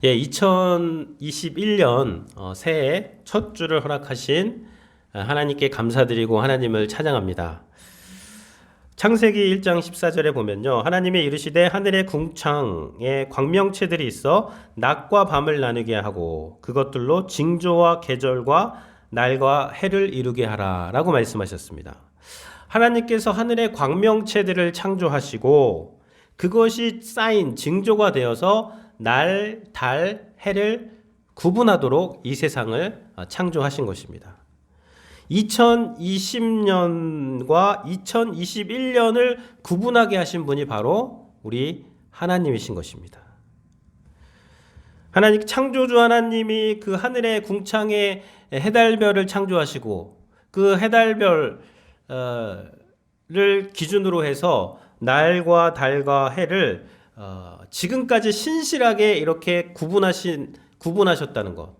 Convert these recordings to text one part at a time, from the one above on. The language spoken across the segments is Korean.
예, 2021년 새해 첫 주를 허락하신 하나님께 감사드리고 하나님을 찬양합니다. 창세기 1장 14절에 보면요. 하나님이 이르시되 하늘의 궁창에 광명체들이 있어 낮과 밤을 나누게 하고 그것들로 징조와 계절과 날과 해를 이루게 하라 라고 말씀하셨습니다. 하나님께서 하늘의 광명체들을 창조하시고 그것이 쌓인 징조가 되어서 날, 달, 해를 구분하도록 이 세상을 창조하신 것입니다. 2020년과 2021년을 구분하게 하신 분이 바로 우리 하나님이신 것입니다. 하나님 창조주 하나님이 그 하늘의 궁창에 해달별을 창조하시고 그 해달별을 기준으로 해서 날과 달과 해를 지금까지 신실하게 이렇게 구분하셨다는 것.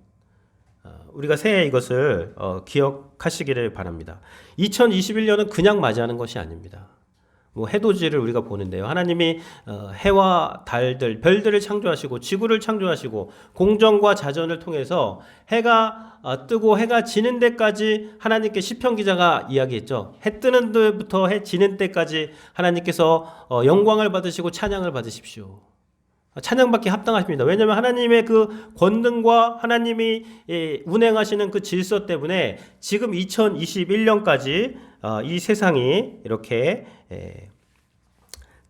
우리가 새해 이것을 기억하시기를 바랍니다. 2021년은 그냥 맞이하는 것이 아닙니다. 뭐 해돋이를 우리가 보는데요. 하나님이 해와 달들, 별들을 창조하시고 지구를 창조하시고 공정과 자전을 통해서 해가 뜨고 해가 지는 데까지 하나님께 시편 기자가 이야기했죠. 해 뜨는 데부터 해 지는 때까지 하나님께서 영광을 받으시고 찬양을 받으십시오. 찬양받기 합당하십니다. 왜냐하면 하나님의 그 권능과 하나님이 운행하시는 그 질서 때문에 지금 2021년까지 이 세상이 이렇게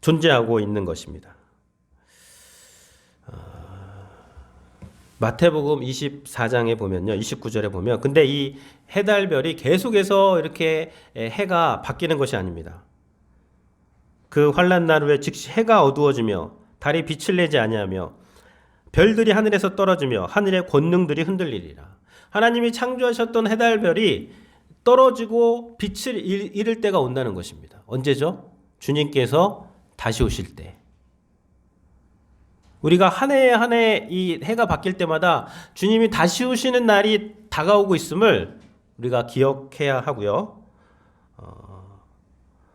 존재하고 있는 것입니다. 마태복음 24장에 보면요, 29절에 보면, 근데 이 해달별이 계속해서 이렇게 해가 바뀌는 것이 아닙니다. 그 환난 날 후에 즉시 해가 어두워지며 달이 빛을 내지 아니하며 별들이 하늘에서 떨어지며 하늘의 권능들이 흔들리리라. 하나님이 창조하셨던 해달별이 떨어지고 빛을 잃을 때가 온다는 것입니다. 언제죠? 주님께서 다시 오실 때. 우리가 한 해 한 해 이 해가 바뀔 때마다 주님이 다시 오시는 날이 다가오고 있음을 우리가 기억해야 하고요.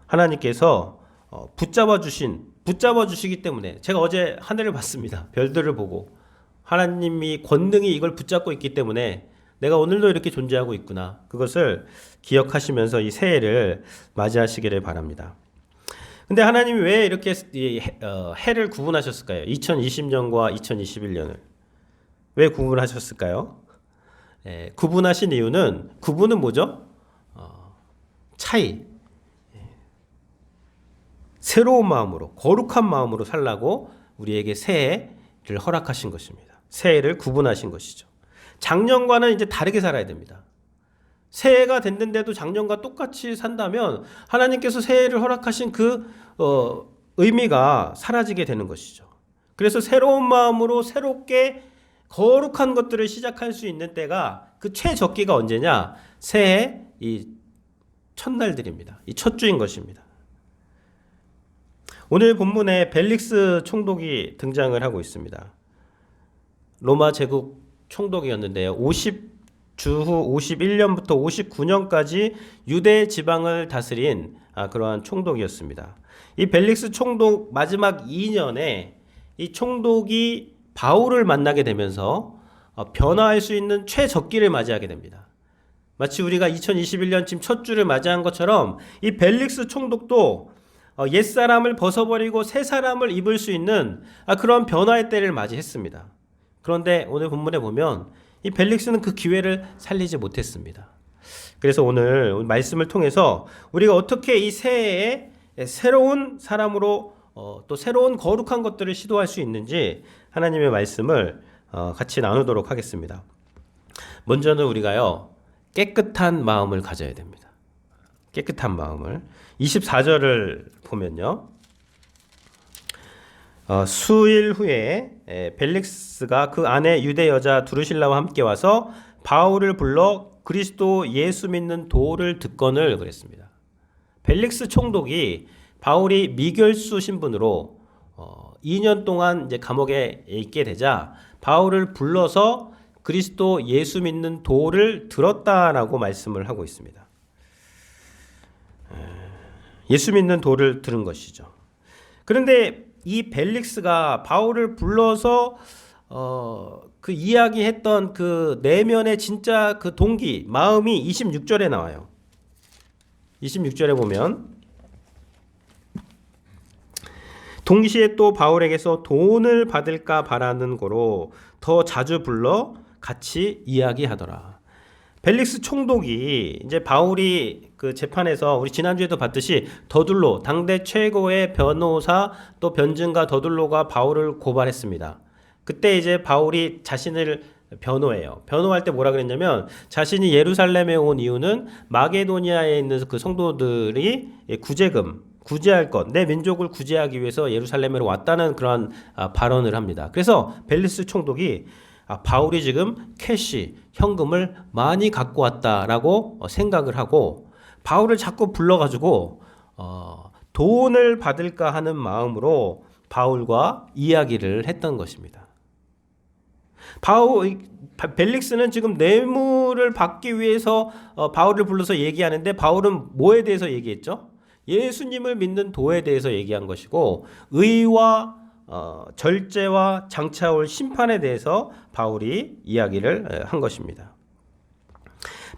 하나님께서 붙잡아 주시기 때문에 제가 어제 하늘을 봤습니다. 별들을 보고 하나님이 권능이 이걸 붙잡고 있기 때문에 내가 오늘도 이렇게 존재하고 있구나. 그것을 기억하시면서 이 새해를 맞이하시기를 바랍니다. 근데 하나님이 왜 이렇게 해를 구분하셨을까요? 2020년과 2021년을 왜 구분하셨을까요? 구분하신 이유는 구분은 뭐죠? 차이. 새로운 마음으로 거룩한 마음으로 살라고 우리에게 새해를 허락하신 것입니다. 새해를 구분하신 것이죠. 작년과는 이제 다르게 살아야 됩니다. 새해가 됐는데도 작년과 똑같이 산다면 하나님께서 새해를 허락하신 그 의미가 사라지게 되는 것이죠. 그래서 새로운 마음으로 새롭게 거룩한 것들을 시작할 수 있는 때가 그 최적기가 언제냐? 새해 이 첫날들입니다. 이 첫 주인 것입니다. 오늘 본문에 벨릭스 총독이 등장을 하고 있습니다. 로마 제국 총독이었는데요. 주후 51년부터 59년까지 유대 지방을 다스린 그러한 총독이었습니다. 이 벨릭스 총독 마지막 2년에 이 총독이 바울을 만나게 되면서 변화할 수 있는 최적기를 맞이하게 됩니다. 마치 우리가 2021년 지금 첫 주를 맞이한 것처럼 이 벨릭스 총독도 옛사람을 벗어버리고 새 사람을 입을 수 있는 그런 변화의 때를 맞이했습니다. 그런데 오늘 본문에 보면 이 벨릭스는 그 기회를 살리지 못했습니다. 그래서 오늘 말씀을 통해서 우리가 어떻게 이 새해에 새로운 사람으로 또 새로운 거룩한 것들을 시도할 수 있는지 하나님의 말씀을 같이 나누도록 하겠습니다. 먼저는 우리가요, 깨끗한 마음을 가져야 됩니다. 깨끗한 마음을. 24절을 보면요. 수일 후에 벨릭스가 그 아내 유대 여자 두루실라와 함께 와서 바울을 불러 그리스도 예수 믿는 도를 듣거늘 그랬습니다. 벨릭스 총독이 바울이 미결수 신분으로 2년 동안 이제 감옥에 있게 되자 바울을 불러서 그리스도 예수 믿는 도를 들었다라고 말씀을 하고 있습니다. 예수 믿는 도를 들은 것이죠. 그런데 이 벨릭스가 바울을 불러서 그 이야기했던 그 내면의 진짜 그 동기, 마음이 26절에 나와요. 26절에 보면 동시에 또 바울에게서 돈을 받을까 바라는 거로 더 자주 불러 같이 이야기하더라. 벨릭스 총독이 이제 바울이 그 재판에서 우리 지난주에도 봤듯이 더둘로 당대 최고의 변호사 또 변증가 더둘로가 바울을 고발했습니다. 그때 이제 바울이 자신을 변호해요. 변호할 때 뭐라 그랬냐면 자신이 예루살렘에 온 이유는 마게도니아에 있는 그 성도들이 구제할 것, 내 민족을 구제하기 위해서 예루살렘으로 왔다는 그런 발언을 합니다. 그래서 벨릭스 총독이 바울이 지금 캐시, 현금을 많이 갖고 왔다라고 생각을 하고 바울을 자꾸 불러가지고 돈을 받을까 하는 마음으로 바울과 이야기를 했던 것입니다. 벨릭스는 지금 뇌물을 받기 위해서 바울을 불러서 얘기하는데 바울은 뭐에 대해서 얘기했죠? 예수님을 믿는 도에 대해서 얘기한 것이고 의와 절제와 장차올 심판에 대해서 바울이 이야기를 한 것입니다.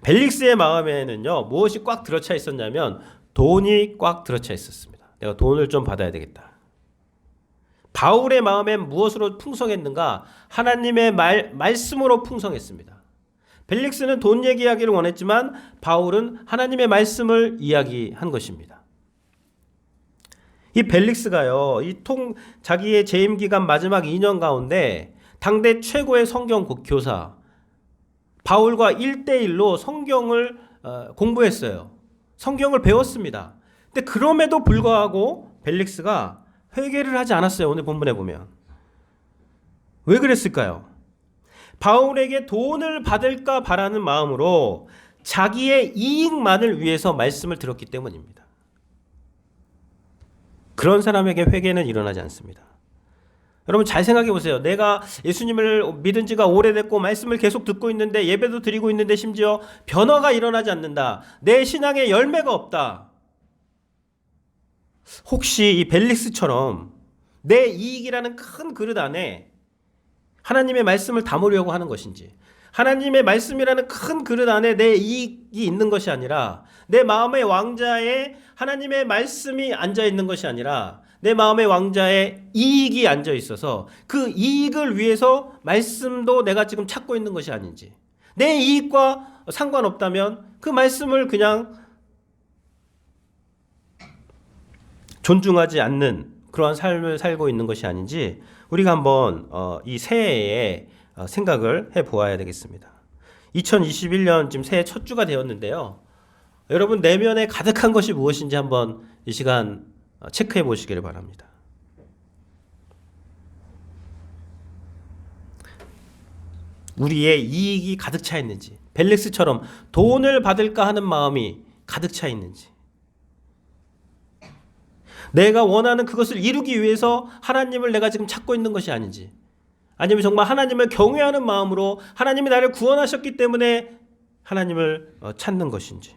벨릭스의 마음에는요 무엇이 꽉 들어차 있었냐면 돈이 꽉 들어차 있었습니다. 내가 돈을 좀 받아야 되겠다. 바울의 마음엔 무엇으로 풍성했는가? 하나님의 말씀으로 풍성했습니다. 벨릭스는 돈 얘기하기를 원했지만 바울은 하나님의 말씀을 이야기한 것입니다. 이 벨릭스가요, 자기의 재임 기간 마지막 2년 가운데 당대 최고의 성경 교사 바울과 1대1로 성경을 공부했어요. 성경을 배웠습니다. 근데 그럼에도 불구하고 벨릭스가 회개를 하지 않았어요. 오늘 본문에 보면. 왜 그랬을까요? 바울에게 돈을 받을까 바라는 마음으로 자기의 이익만을 위해서 말씀을 들었기 때문입니다. 그런 사람에게 회개는 일어나지 않습니다. 여러분 잘 생각해 보세요. 내가 예수님을 믿은 지가 오래됐고 말씀을 계속 듣고 있는데 예배도 드리고 있는데 심지어 변화가 일어나지 않는다. 내 신앙에 열매가 없다. 혹시 이 벨릭스처럼 내 이익이라는 큰 그릇 안에 하나님의 말씀을 담으려고 하는 것인지, 하나님의 말씀이라는 큰 그릇 안에 내 이익이 있는 것이 아니라 내 마음의 왕자에 하나님의 말씀이 앉아 있는 것이 아니라 내 마음의 왕자에 이익이 앉아 있어서 그 이익을 위해서 말씀도 내가 지금 찾고 있는 것이 아닌지, 내 이익과 상관없다면 그 말씀을 그냥 존중하지 않는 그러한 삶을 살고 있는 것이 아닌지 우리가 한번 이 새해에 생각을 해보아야 되겠습니다. 2021년 지금 새해 첫 주가 되었는데요. 여러분 내면에 가득한 것이 무엇인지 한번 이 시간 체크해 보시기를 바랍니다. 우리의 이익이 가득 차 있는지, 벨릭스처럼 돈을 받을까 하는 마음이 가득 차 있는지, 내가 원하는 그것을 이루기 위해서 하나님을 내가 지금 찾고 있는 것이 아닌지, 아니면 정말 하나님을 경외하는 마음으로 하나님이 나를 구원하셨기 때문에 하나님을 찾는 것인지.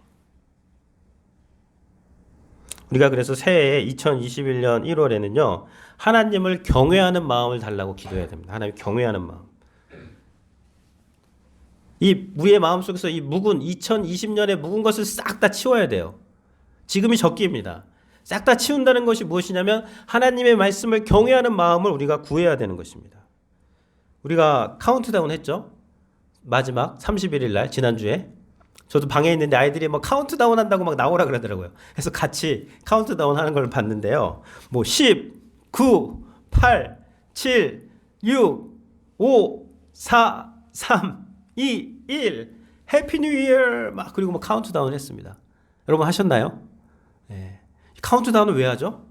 우리가 그래서 새해 2021년 1월에는요 하나님을 경외하는 마음을 달라고 기도해야 됩니다. 하나님 경외하는 마음. 우리의 마음속에서 이 2020년에 묵은 것을 싹 다 치워야 돼요. 지금이 적기입니다. 싹 다 치운다는 것이 무엇이냐면 하나님의 말씀을 경외하는 마음을 우리가 구해야 되는 것입니다. 우리가 카운트다운 했죠. 마지막 31일 날 지난주에 저도 방에 있는데 아이들이 뭐 카운트다운 한다고 막 나오라 그러더라고요. 그래서 같이 카운트다운 하는 걸 봤는데요. 뭐 10, 9, 8, 7, 6, 5, 4, 3, 2, 1 해피 뉴 이어 막 그리고 뭐 카운트다운 했습니다. 여러분 하셨나요? 네. 카운트다운은 왜 하죠?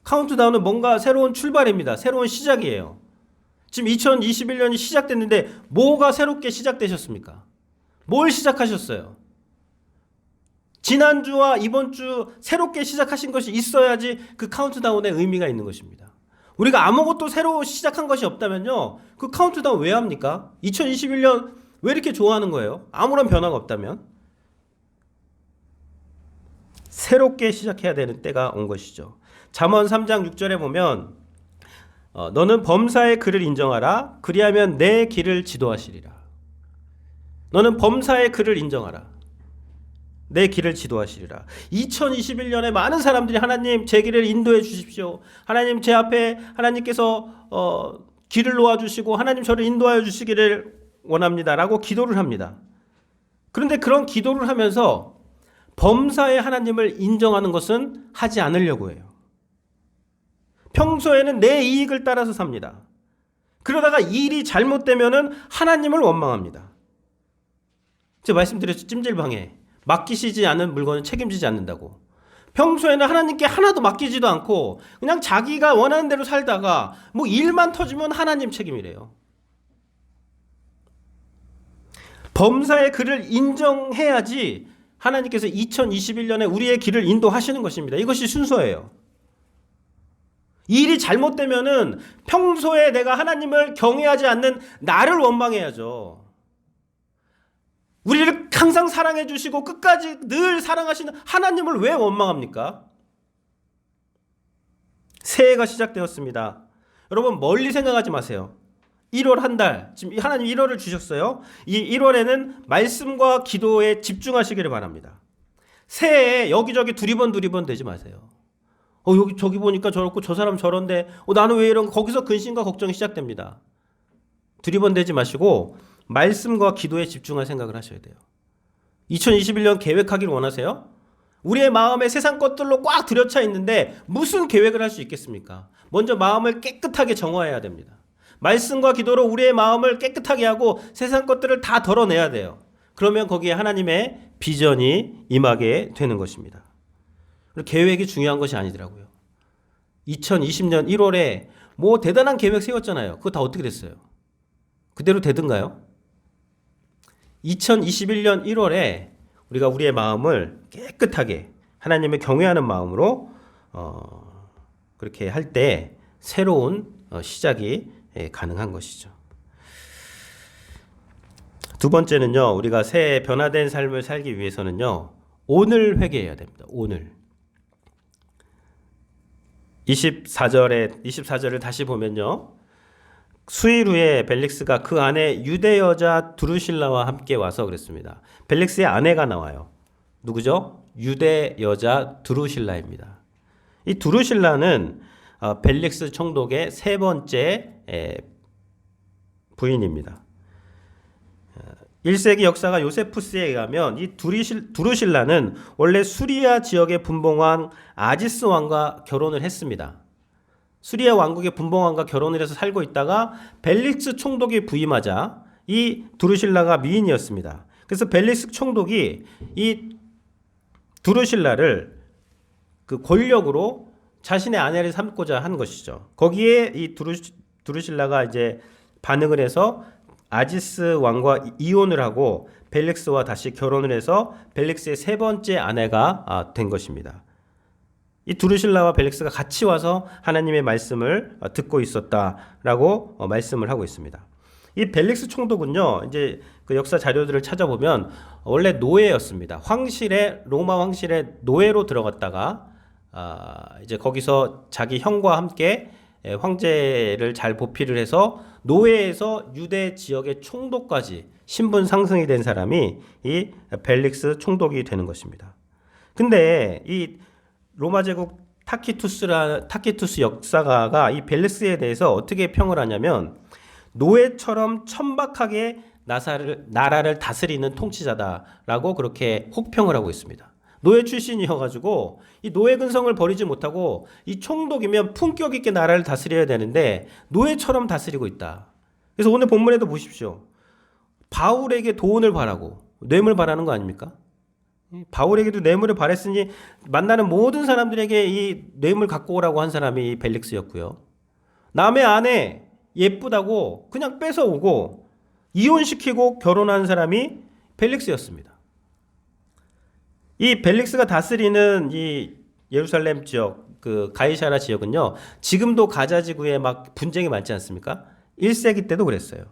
카운트다운은 뭔가 새로운 출발입니다. 새로운 시작이에요. 지금 2021년이 시작됐는데 뭐가 새롭게 시작되셨습니까? 뭘 시작하셨어요? 지난주와 이번 주 새롭게 시작하신 것이 있어야지 그 카운트다운의 의미가 있는 것입니다. 우리가 아무것도 새로 시작한 것이 없다면요. 그 카운트다운 왜 합니까? 2021년 왜 이렇게 좋아하는 거예요? 아무런 변화가 없다면? 새롭게 시작해야 되는 때가 온 것이죠. 잠언 3장 6절에 보면 너는 범사의 그를 인정하라. 그리하면 내 길을 지도하시리라. 너는 범사의 그를 인정하라. 내 길을 지도하시리라. 2021년에 많은 사람들이 하나님 제 길을 인도해 주십시오. 하나님 제 앞에 하나님께서 길을 놓아주시고 하나님 저를 인도하여 주시기를 원합니다라고 기도를 합니다. 그런데 그런 기도를 하면서 범사의 하나님을 인정하는 것은 하지 않으려고 해요. 평소에는 내 이익을 따라서 삽니다. 그러다가 일이 잘못되면은 하나님을 원망합니다. 제가 말씀드렸죠. 찜질방에 맡기시지 않은 물건은 책임지지 않는다고. 평소에는 하나님께 하나도 맡기지도 않고 그냥 자기가 원하는 대로 살다가 뭐 일만 터지면 하나님 책임이래요. 범사의 그를 인정해야지 하나님께서 2021년에 우리의 길을 인도하시는 것입니다. 이것이 순서예요. 일이 잘못되면은 평소에 내가 하나님을 경외하지 않는 나를 원망해야죠. 우리를 항상 사랑해 주시고 끝까지 늘 사랑하시는 하나님을 왜 원망합니까? 새해가 시작되었습니다. 여러분 멀리 생각하지 마세요. 1월 한 달, 지금 하나님 1월을 주셨어요. 이 1월에는 말씀과 기도에 집중하시기를 바랍니다. 새해에 여기저기 두리번 되지 마세요. 여기 저기 보니까 저렇고 저 사람 저런데 나는 왜 이런, 거기서 근심과 걱정이 시작됩니다. 두리번대지 마시고 말씀과 기도에 집중할 생각을 하셔야 돼요. 2021년 계획하기를 원하세요? 우리의 마음에 세상 것들로 꽉 들여차 있는데 무슨 계획을 할 수 있겠습니까? 먼저 마음을 깨끗하게 정화해야 됩니다. 말씀과 기도로 우리의 마음을 깨끗하게 하고 세상 것들을 다 덜어내야 돼요. 그러면 거기에 하나님의 비전이 임하게 되는 것입니다. 계획이 중요한 것이 아니더라고요. 2020년 1월에 뭐 대단한 계획 세웠잖아요. 그거 다 어떻게 됐어요? 그대로 되든가요? 2021년 1월에 우리가 우리의 마음을 깨끗하게 하나님을 경외하는 마음으로 그렇게 할 때 새로운 시작이 가능한 것이죠. 두 번째는요, 우리가 새해 변화된 삶을 살기 위해서는요, 오늘 회개해야 됩니다. 오늘. 24절을 다시 보면요, 수일 후에 벨릭스가 그 안에 유대 여자 두루실라와 함께 와서 그랬습니다. 벨릭스의 아내가 나와요. 누구죠? 유대 여자 두루실라입니다. 이 두루실라는 벨릭스 총독의 세 번째 부인입니다. 1세기 역사가 요세푸스에 의하면 이 두루실라는 원래 수리아 지역의 분봉왕 아지스 왕과 결혼을 했습니다. 수리아 왕국의 분봉왕과 결혼을 해서 살고 있다가 벨릭스 총독이 부임하자 이 두루실라가 미인이었습니다. 그래서 벨릭스 총독이 이 두루실라를 그 권력으로 자신의 아내를 삼고자 한 것이죠. 거기에 이 두루실라가 이제 반응을 해서 아지스 왕과 이혼을 하고 벨릭스와 다시 결혼을 해서 벨릭스의 세 번째 아내가 된 것입니다. 이 두루실라와 벨릭스가 같이 와서 하나님의 말씀을 듣고 있었다라고 말씀을 하고 있습니다. 이 벨릭스 총독은요, 이제 그 역사 자료들을 찾아보면 원래 노예였습니다. 로마 황실의 노예로 들어갔다가 이제 거기서 자기 형과 함께 황제를 잘 보필을 해서 노예에서 유대 지역의 총독까지 신분 상승이 된 사람이 이 벨릭스 총독이 되는 것입니다. 근데 이 로마 제국 타키투스 역사가가 이 벨릭스에 대해서 어떻게 평을 하냐면 노예처럼 천박하게 나라를 다스리는 통치자다라고 그렇게 혹평을 하고 있습니다. 노예 출신이어가지고 이 노예 근성을 버리지 못하고 이 총독이면 품격 있게 나라를 다스려야 되는데 노예처럼 다스리고 있다. 그래서 오늘 본문에도 보십시오. 바울에게 돈을 바라고 뇌물 바라는 거 아닙니까? 바울에게도 뇌물을 바랬으니 만나는 모든 사람들에게 이 뇌물 갖고 오라고 한 사람이 벨릭스였고요. 남의 아내 예쁘다고 그냥 뺏어오고 이혼시키고 결혼한 사람이 벨릭스였습니다. 이 벨릭스가 다스리는 이 예루살렘 지역, 그 가이사라 지역은요, 지금도 가자 지구에 막 분쟁이 많지 않습니까? 1세기 때도 그랬어요.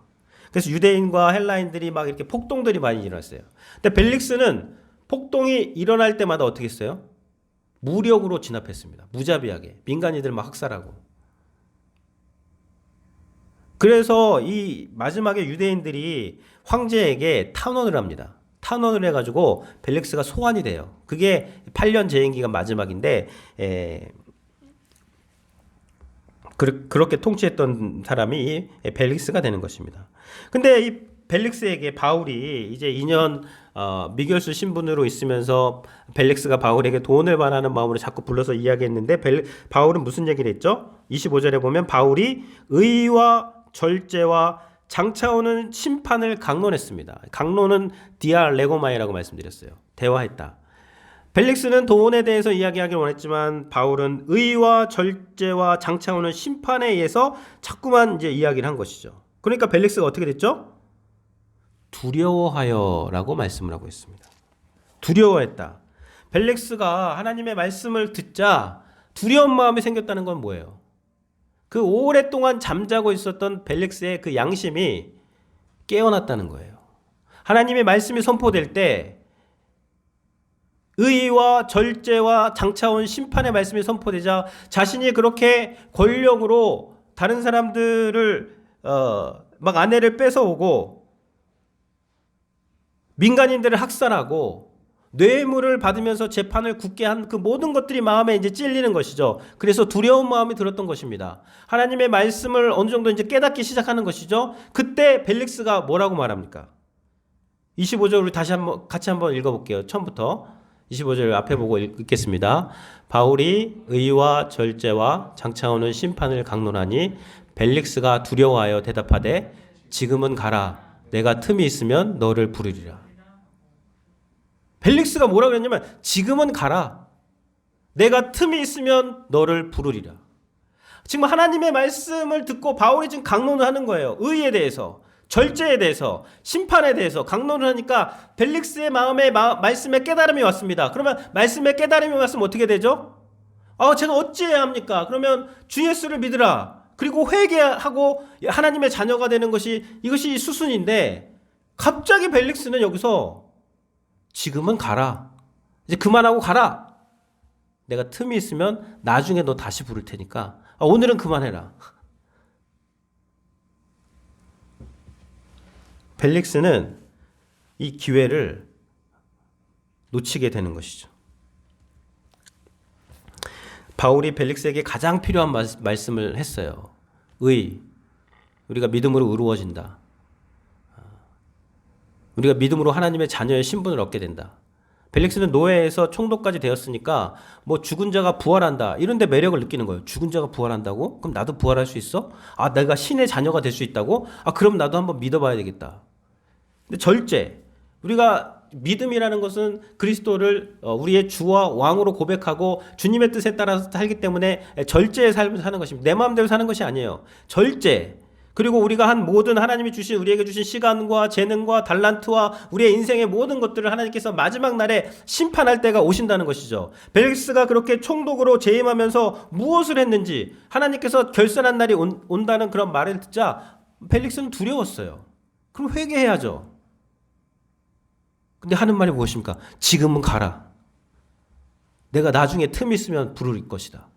그래서 유대인과 헬라인들이 막 이렇게 폭동들이 많이 일어났어요. 근데 벨릭스는 폭동이 일어날 때마다 어떻게 했어요? 무력으로 진압했습니다. 무자비하게 민간인들 막 학살하고. 그래서 이 마지막에 유대인들이 황제에게 탄원을 합니다. 탄원을 해가지고 벨릭스가 소환이 돼요. 그게 8년 재임기가 마지막인데 그렇게 통치했던 사람이 벨릭스가 되는 것입니다. 근데 이 벨릭스에게 바울이 이제 2년 미결수 신분으로 있으면서 벨릭스가 바울에게 돈을 바라는 마음으로 자꾸 불러서 이야기했는데 바울은 무슨 얘기를 했죠? 25절에 보면 바울이 의와 절제와 장차오는 심판을 강론했습니다. 강론은 디알레고마이라고 말씀드렸어요. 대화했다. 벨릭스는 돈에 대해서 이야기하길 원했지만 바울은 의와 절제와 장차오는 심판에 의해서 자꾸만 이제 이야기를 한 것이죠. 그러니까 벨릭스가 어떻게 됐죠? 두려워하여라고 말씀을 하고 있습니다. 두려워했다. 벨릭스가 하나님의 말씀을 듣자 두려운 마음이 생겼다는 건 뭐예요? 그 오랫동안 잠자고 있었던 벨릭스의 그 양심이 깨어났다는 거예요. 하나님의 말씀이 선포될 때 의와 절제와 장차온 심판의 말씀이 선포되자 자신이 그렇게 권력으로 다른 사람들을 막 아내를 뺏어오고 민간인들을 학살하고 뇌물을 받으면서 재판을 굳게 한 그 모든 것들이 마음에 이제 찔리는 것이죠. 그래서 두려운 마음이 들었던 것입니다. 하나님의 말씀을 어느 정도 이제 깨닫기 시작하는 것이죠. 그때 벨릭스가 뭐라고 말합니까? 25절 우리 같이 한번 읽어볼게요. 처음부터 25절 앞에 보고 읽겠습니다. 바울이 의와 절제와 장차오는 심판을 강론하니 벨릭스가 두려워하여 대답하되 지금은 가라. 내가 틈이 있으면 너를 부르리라. 벨릭스가 뭐라고 그랬냐면 지금은 가라. 내가 틈이 있으면 너를 부르리라. 지금 하나님의 말씀을 듣고 바울이 지금 강론을 하는 거예요. 의에 대해서, 절제에 대해서, 심판에 대해서 강론을 하니까 벨릭스의 마음에 말씀에 깨달음이 왔습니다. 그러면 말씀에 깨달음이 왔으면 어떻게 되죠? 제가 어찌해야 합니까? 그러면 주 예수를 믿으라. 그리고 회개하고 하나님의 자녀가 되는 이것이 수순인데 갑자기 벨릭스는 여기서 지금은 가라. 이제 그만하고 가라. 내가 틈이 있으면 나중에 너 다시 부를 테니까 오늘은 그만해라. 벨릭스는 이 기회를 놓치게 되는 것이죠. 바울이 벨릭스에게 가장 필요한 말씀을 했어요. 우리가 믿음으로 의로워진다. 우리가 믿음으로 하나님의 자녀의 신분을 얻게 된다. 벨릭스는 노예에서 총독까지 되었으니까 뭐 죽은 자가 부활한다 이런 데 매력을 느끼는 거예요. 죽은 자가 부활한다고? 그럼 나도 부활할 수 있어? 내가 신의 자녀가 될 수 있다고? 그럼 나도 한번 믿어봐야 되겠다. 근데 절제, 우리가 믿음이라는 것은 그리스도를 우리의 주와 왕으로 고백하고 주님의 뜻에 따라서 살기 때문에 절제의 삶을 사는 것입니다. 내 마음대로 사는 것이 아니에요. 절제. 그리고 우리가 한 모든 하나님이 우리에게 주신 시간과 재능과 달란트와 우리의 인생의 모든 것들을 하나님께서 마지막 날에 심판할 때가 오신다는 것이죠. 벨릭스가 그렇게 총독으로 재임하면서 무엇을 했는지 하나님께서 결산한 날이 온다는 그런 말을 듣자 벨릭스는 두려웠어요. 그럼 회개해야죠. 근데 하는 말이 무엇입니까? 지금은 가라. 내가 나중에 틈이 있으면 부를 것이다.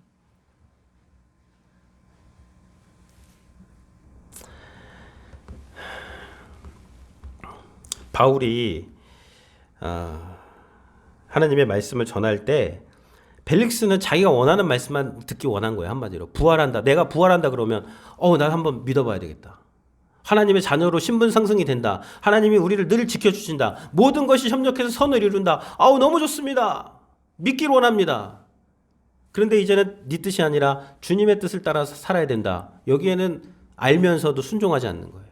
바울이 하나님의 말씀을 전할 때 벨릭스는 자기가 원하는 말씀만 듣기 원한 거예요. 한마디로 부활한다. 내가 부활한다 그러면 난 한번 믿어봐야 되겠다. 하나님의 자녀로 신분 상승이 된다. 하나님이 우리를 늘 지켜주신다. 모든 것이 협력해서 선을 이룬다. 너무 좋습니다. 믿기를 원합니다. 그런데 이제는 네 뜻이 아니라 주님의 뜻을 따라서 살아야 된다. 여기에는 알면서도 순종하지 않는 거예요.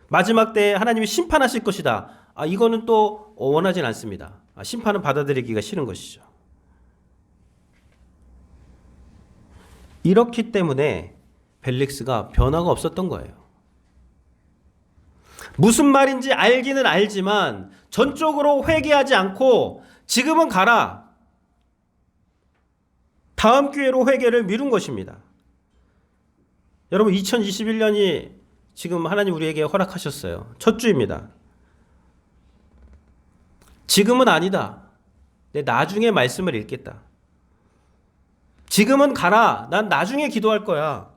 마지막 때에 하나님이 심판하실 것이다. 이거는 또 원하진 않습니다. 심판은 받아들이기가 싫은 것이죠. 이렇기 때문에 벨릭스가 변화가 없었던 거예요. 무슨 말인지 알기는 알지만 전적으로 회개하지 않고 지금은 가라. 다음 기회로 회개를 미룬 것입니다. 여러분 2021년이 지금 하나님 우리에게 허락하셨어요. 첫 주입니다. 지금은 아니다. 내 나중에 말씀을 읽겠다. 지금은 가라. 난 나중에 기도할 거야.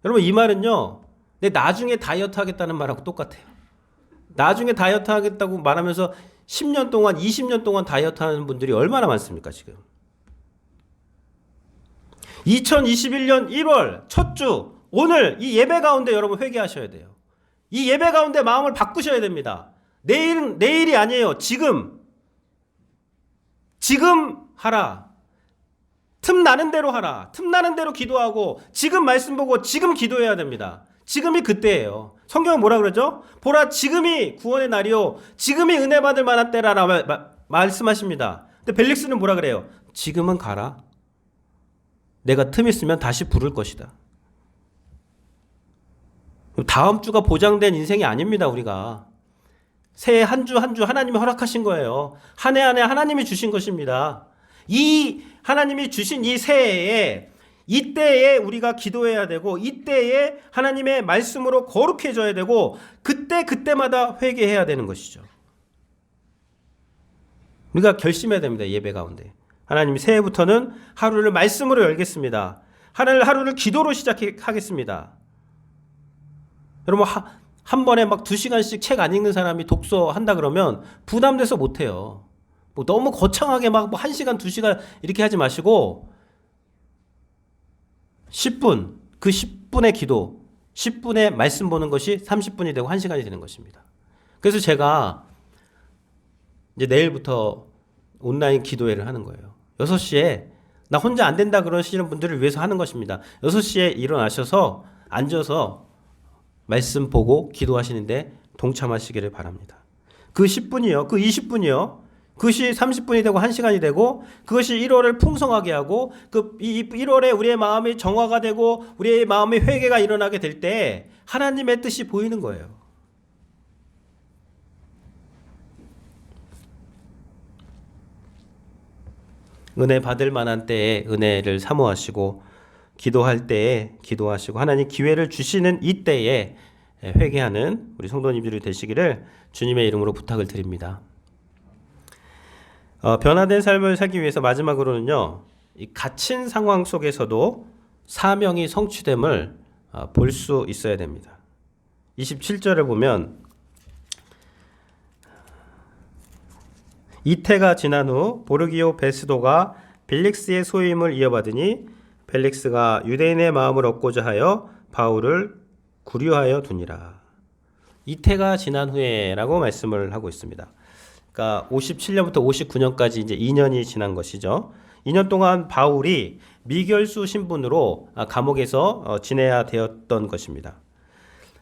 여러분 이 말은요. 내 나중에 다이어트 하겠다는 말하고 똑같아요. 나중에 다이어트 하겠다고 말하면서 10년 동안 20년 동안 다이어트 하는 분들이 얼마나 많습니까 지금. 2021년 1월 첫 주 오늘 이 예배 가운데 여러분 회개하셔야 돼요. 이 예배 가운데 마음을 바꾸셔야 됩니다. 내일이 아니에요. 지금 하라. 틈 나는 대로 하라. 틈 나는 대로 기도하고 지금 말씀 보고 지금 기도해야 됩니다. 지금이 그때예요. 성경은 뭐라 그러죠? 보라 지금이 구원의 날이요 지금이 은혜 받을 만한 때라라 말씀하십니다. 근데 벨릭스는 뭐라 그래요? 지금은 가라. 내가 틈 있으면 다시 부를 것이다. 다음 주가 보장된 인생이 아닙니다. 우리가 새해 한 주 한 주 하나님이 허락하신 거예요. 한 해 한 해 하나님이 주신 것입니다. 이 하나님이 주신 이 새해에 이때에 우리가 기도해야 되고 이때에 하나님의 말씀으로 거룩해져야 되고 그때마다 회개해야 되는 것이죠. 우리가 결심해야 됩니다. 예배 가운데 하나님이 새해부터는 하루를 말씀으로 열겠습니다. 하루를 기도로 시작하겠습니다. 여러분 한 번에 막 2시간씩 책 안 읽는 사람이 독서한다 그러면 부담돼서 못해요. 뭐 너무 거창하게 막 1시간 2시간 이렇게 하지 마시고 10분 그 10분의 기도 10분의 말씀 보는 것이 30분이 되고 1시간이 되는 것입니다. 그래서 제가 이제 내일부터 온라인 기도회를 하는 거예요. 6시에 나 혼자 안 된다 그러시는 분들을 위해서 하는 것입니다. 6시에 일어나셔서 앉아서 말씀 보고 기도하시는데 동참하시기를 바랍니다. 그 10분이요. 그 20분이요. 그것이 30분이 되고 1시간이 되고 그것이 1월을 풍성하게 하고 그 1월에 우리의 마음이 정화가 되고 우리의 마음의 회개가 일어나게 될 때 하나님의 뜻이 보이는 거예요. 은혜 받을 만한 때에 은혜를 사모하시고 기도할 때에 기도하시고 하나님 기회를 주시는 이 때에 회개하는 우리 성도님들이 되시기를 주님의 이름으로 부탁을 드립니다. 변화된 삶을 살기 위해서 마지막으로는요. 이 갇힌 상황 속에서도 사명이 성취됨을 볼 수 있어야 됩니다. 27절을 보면 이태가 지난 후 보르기오 베스도가 벨릭스의 소임을 이어받으니 벨릭스가 유대인의 마음을 얻고자 하여 바울을 구류하여 두니라. 이태가 지난 후에라고 말씀을 하고 있습니다. 그러니까 57년부터 59년까지 이제 2년이 지난 것이죠. 2년 동안 바울이 미결수 신분으로 감옥에서 지내야 되었던 것입니다.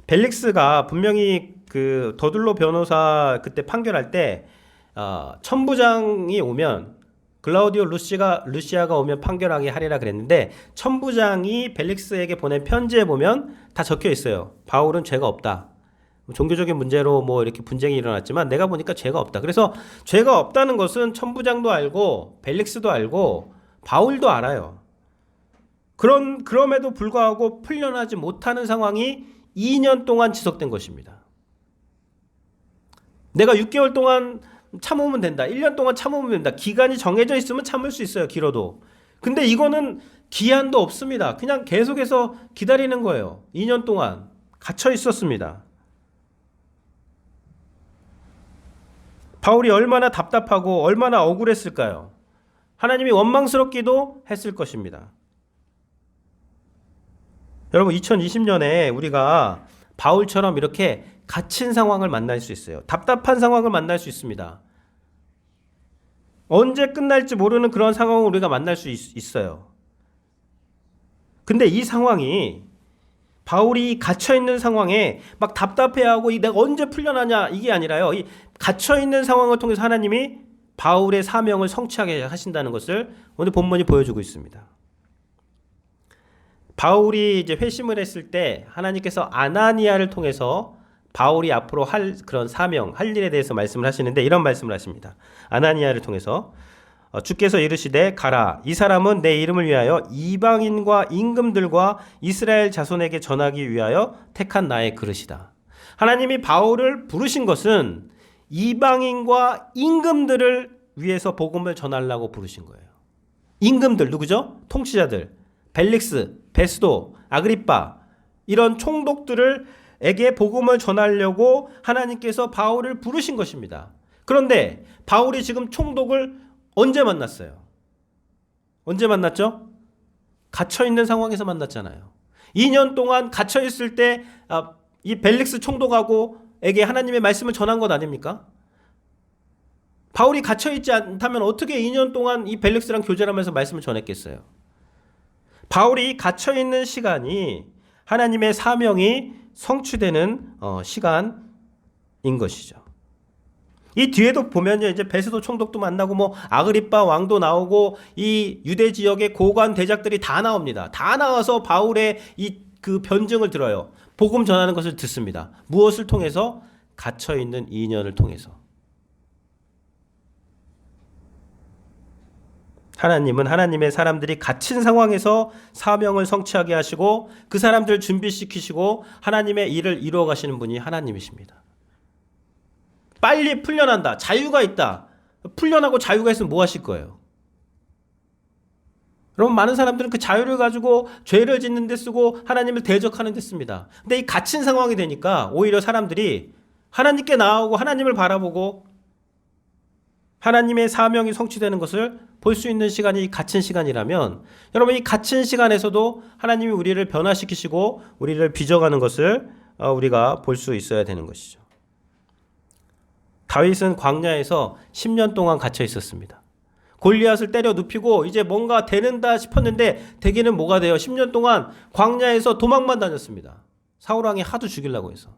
벨릭스가 분명히 그 더둘로 변호사 그때 판결할 때 천부장이 오면 글라우디오 루시아가 오면 판결하게 하리라 그랬는데 천부장이 벨릭스에게 보낸 편지에 보면 다 적혀 있어요. 바울은 죄가 없다. 종교적인 문제로 뭐 이렇게 분쟁이 일어났지만 내가 보니까 죄가 없다. 그래서 죄가 없다는 것은 천부장도 알고 벨릭스도 알고 바울도 알아요. 그럼에도 불구하고 풀려나지 못하는 상황이 2년 동안 지속된 것입니다. 내가 6개월 동안 참으면 된다. 1년 동안 참으면 된다. 기간이 정해져 있으면 참을 수 있어요. 길어도. 근데 이거는 기한도 없습니다. 그냥 계속해서 기다리는 거예요. 2년 동안 갇혀 있었습니다. 바울이 얼마나 답답하고 얼마나 억울했을까요? 하나님이 원망스럽기도 했을 것입니다. 여러분 2020년에 우리가 바울처럼 이렇게 갇힌 상황을 만날 수 있어요. 답답한 상황을 만날 수 있습니다. 언제 끝날지 모르는 그런 상황을 우리가 만날 수 있어요. 근데 이 상황이 바울이 갇혀있는 상황에 막 답답해하고 내가 언제 풀려나냐 이게 아니라요. 이 갇혀있는 상황을 통해서 하나님이 바울의 사명을 성취하게 하신다는 것을 오늘 본문이 보여주고 있습니다. 바울이 이제 회심을 했을 때 하나님께서 아나니아를 통해서 바울이 앞으로 할 그런 사명, 할 일에 대해서 말씀을 하시는데 이런 말씀을 하십니다. 아나니아를 통해서 주께서 이르시되 가라. 이 사람은 내 이름을 위하여 이방인과 임금들과 이스라엘 자손에게 전하기 위하여 택한 나의 그릇이다. 하나님이 바울을 부르신 것은 이방인과 임금들을 위해서 복음을 전하려고 부르신 거예요. 임금들 누구죠? 통치자들. 벨릭스, 베스도, 아그리빠 이런 총독들에게 복음을 전하려고 하나님께서 바울을 부르신 것입니다. 그런데 바울이 지금 총독을 언제 만났어요? 언제 만났죠? 갇혀있는 상황에서 만났잖아요. 2년 동안 갇혀있을 때 이 벨릭스 총독에게 하나님의 말씀을 전한 것 아닙니까? 바울이 갇혀있지 않다면 어떻게 2년 동안 이 벨릭스랑 교제를 하면서 말씀을 전했겠어요? 바울이 갇혀있는 시간이 하나님의 사명이 성취되는 시간인 것이죠. 이 뒤에도 보면요, 이제 베스도 총독도 만나고 뭐 아그리빠 왕도 나오고 이 유대 지역의 고관 대작들이 다 나옵니다. 다 나와서 바울의 그 변증을 들어요. 복음 전하는 것을 듣습니다. 무엇을 통해서? 갇혀 있는 2년을 통해서. 하나님은 하나님의 사람들이 갇힌 상황에서 사명을 성취하게 하시고 그 사람들을 준비시키시고 하나님의 일을 이루어 가시는 분이 하나님이십니다. 빨리 풀려난다. 자유가 있다. 풀려나고 자유가 있으면 뭐 하실 거예요? 여러분, 많은 사람들은 그 자유를 가지고 죄를 짓는 데 쓰고 하나님을 대적하는 데 씁니다. 근데 이 갇힌 상황이 되니까 오히려 사람들이 하나님께 나아오고 하나님을 바라보고 하나님의 사명이 성취되는 것을 볼 수 있는 시간이 갇힌 시간이라면, 여러분, 이 갇힌 시간에서도 하나님이 우리를 변화시키시고 우리를 빚어가는 것을 우리가 볼 수 있어야 되는 것이죠. 다윗은 광야에서 10년 동안 갇혀 있었습니다. 골리앗을 때려 눕히고 이제 뭔가 되는다 싶었는데 되기는 뭐가 돼요? 10년 동안 광야에서 도망만 다녔습니다. 사울왕이 하도 죽이려고 해서.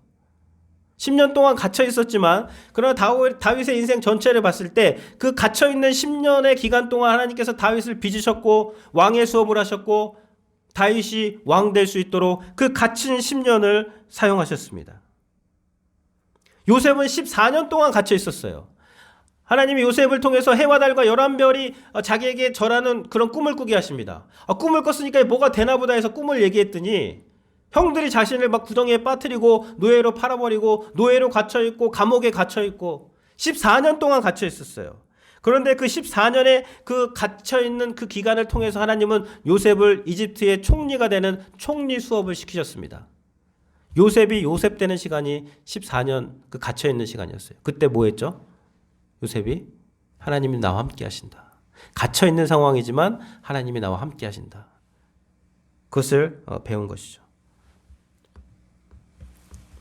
10년 동안 갇혀 있었지만, 그러나 다윗의 인생 전체를 봤을 때 그 갇혀 있는 10년의 기간 동안 하나님께서 다윗을 빚으셨고 왕의 수업을 하셨고 다윗이 왕 될 수 있도록 그 갇힌 10년을 사용하셨습니다. 요셉은 14년 동안 갇혀 있었어요. 하나님이 요셉을 통해서 해와 달과 11별이 자기에게 절하는 그런 꿈을 꾸게 하십니다. 꿈을 꿨으니까 뭐가 되나 보다 해서 꿈을 얘기했더니 형들이 자신을 막 구덩이에 빠뜨리고 노예로 팔아버리고 노예로 갇혀있고 감옥에 갇혀있고 14년 동안 갇혀있었어요. 그런데 그 14년의 그 갇혀있는 그 기간을 통해서 하나님은 요셉을 이집트의 총리가 되는 총리 수업을 시키셨습니다. 요셉이 요셉 되는 시간이 14년 그 갇혀있는 시간이었어요. 그때 뭐 했죠? 요셉이 하나님이 나와 함께 하신다. 갇혀있는 상황이지만 하나님이 나와 함께 하신다. 그것을 배운 것이죠.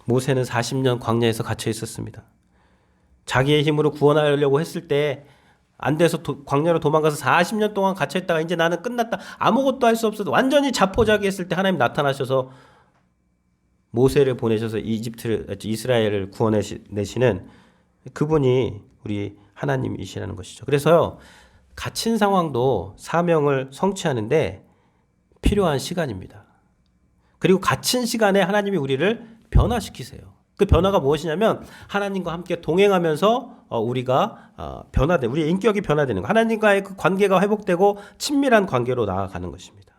모세는 40년 광야에서 갇혀 있었습니다. 자기의 힘으로 구원하려고 했을 때 안 돼서 광야로 도망가서 40년 동안 갇혀 있다가 이제 나는 끝났다. 아무것도 할 수 없어도 완전히 자포자기했을 때 하나님 나타나셔서 모세를 보내셔서 이스라엘을 구원내시는 그분이 우리 하나님이시라는 것이죠. 그래서요, 갇힌 상황도 사명을 성취하는데 필요한 시간입니다. 그리고 갇힌 시간에 하나님이 우리를 변화시키세요. 그 변화가 무엇이냐면 하나님과 함께 동행하면서 우리가 우리의 인격이 변화되는 거, 하나님과의 그 관계가 회복되고 친밀한 관계로 나아가는 것입니다.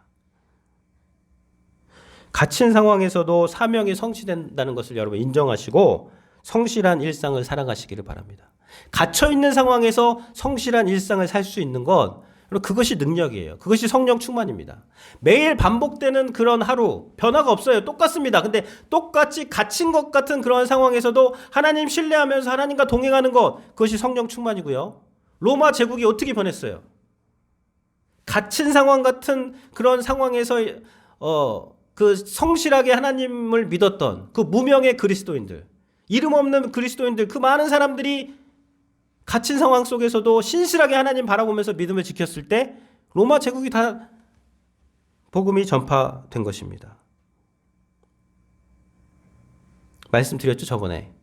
갇힌 상황에서도 사명이 성취된다는 것을 여러분 인정하시고 성실한 일상을 살아가시기를 바랍니다. 갇혀있는 상황에서 성실한 일상을 살 수 있는 것, 그것이 능력이에요. 그것이 성령 충만입니다. 매일 반복되는 그런 하루, 변화가 없어요. 똑같습니다. 근데 똑같이 갇힌 것 같은 그런 상황에서도 하나님 신뢰하면서 하나님과 동행하는 것, 그것이 성령 충만이고요. 로마 제국이 어떻게 변했어요? 갇힌 상황 같은 그런 상황에서 그 성실하게 하나님을 믿었던 그 무명의 그리스도인들, 이름 없는 그리스도인들, 그 많은 사람들이 갇힌 상황 속에서도 신실하게 하나님 바라보면서 믿음을 지켰을 때 로마 제국이 다 복음이 전파된 것입니다. 말씀드렸죠, 저번에.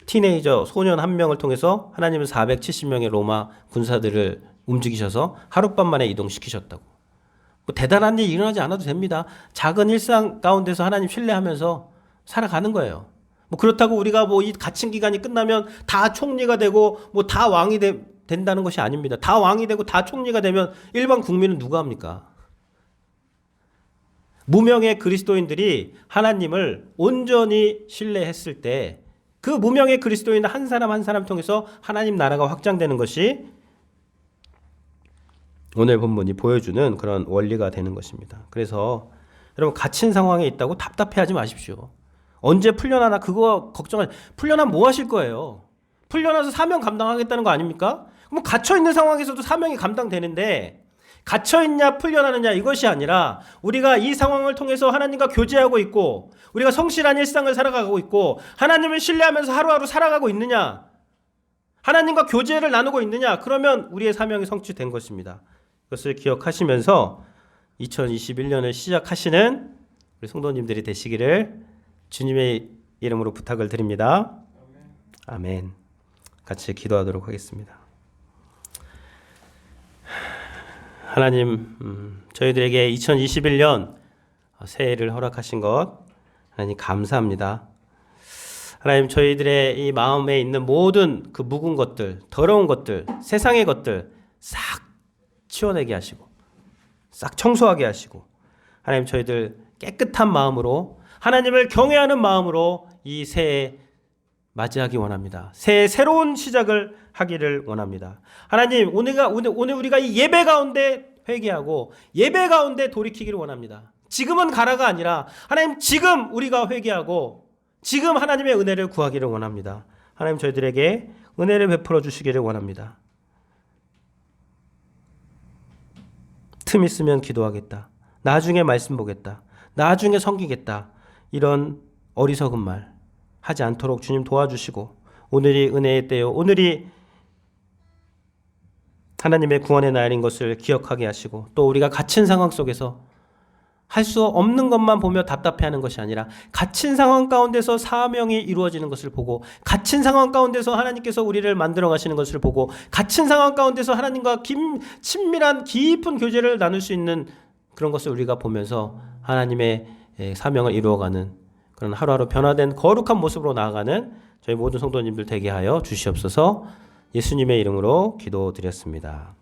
티네이저 소년 한 명을 통해서 하나님은 470명의 로마 군사들을 움직이셔서 하룻밤 만에 이동시키셨다고. 뭐 대단한 일 일어나지 않아도 됩니다. 작은 일상 가운데서 하나님 신뢰하면서 살아가는 거예요. 뭐 그렇다고 우리가 뭐 이 갇힌 기간이 끝나면 다 총리가 되고 뭐 다 왕이 된다는 것이 아닙니다. 다 왕이 되고 다 총리가 되면 일반 국민은 누가 합니까? 무명의 그리스도인들이 하나님을 온전히 신뢰했을 때 그 무명의 그리스도인 한 사람 한 사람 통해서 하나님 나라가 확장되는 것이 오늘 본문이 보여주는 그런 원리가 되는 것입니다. 그래서 여러분 갇힌 상황에 있다고 답답해하지 마십시오. 언제 풀려나나 그거 걱정하지. 풀려나면 뭐 하실 거예요? 풀려나서 사명 감당하겠다는 거 아닙니까? 그럼 갇혀있는 상황에서도 사명이 감당되는데 갇혀있냐 풀려나느냐 이것이 아니라 우리가 이 상황을 통해서 하나님과 교제하고 있고 우리가 성실한 일상을 살아가고 있고 하나님을 신뢰하면서 하루하루 살아가고 있느냐, 하나님과 교제를 나누고 있느냐, 그러면 우리의 사명이 성취된 것입니다. 그것을 기억하시면서 2021년을 시작하시는 우리 성도님들이 되시기를 주님의 이름으로 부탁을 드립니다. 아멘. 같이 기도하도록 하겠습니다. 하나님, 저희들에게 2021년 새해를 허락하신 것 하나님 감사합니다. 하나님, 저희들의 이 마음에 있는 모든 그 묵은 것들, 더러운 것들, 세상의 것들 싹 치워내게 하시고 싹 청소하게 하시고 하나님, 저희들 깨끗한 마음으로 하나님을 경외하는 마음으로 이 새해 맞이하기 원합니다. 새해 새로운 시작을 하기를 원합니다. 하나님, 오늘 우리가 이 예배 가운데 회개하고 예배 가운데 돌이키기를 원합니다. 지금은 가라가 아니라 하나님, 지금 우리가 회개하고 지금 하나님의 은혜를 구하기를 원합니다. 하나님, 저희들에게 은혜를 베풀어 주시기를 원합니다. 틈 있으면 기도하겠다. 나중에 말씀 보겠다. 나중에 섬기겠다. 이런 어리석은 말 하지 않도록 주님 도와주시고 오늘이 은혜의 때요, 오늘이 하나님의 구원의 날인 것을 기억하게 하시고 또 우리가 갇힌 상황 속에서 할 수 없는 것만 보며 답답해하는 것이 아니라 갇힌 상황 가운데서 사명이 이루어지는 것을 보고 갇힌 상황 가운데서 하나님께서 우리를 만들어 가시는 것을 보고 갇힌 상황 가운데서 하나님과 친밀한 깊은 교제를 나눌 수 있는 그런 것을 우리가 보면서 하나님의 사명을 이루어가는 그런 하루하루 변화된 거룩한 모습으로 나아가는 저희 모든 성도님들 되게 하여 주시옵소서. 예수님의 이름으로 기도드렸습니다.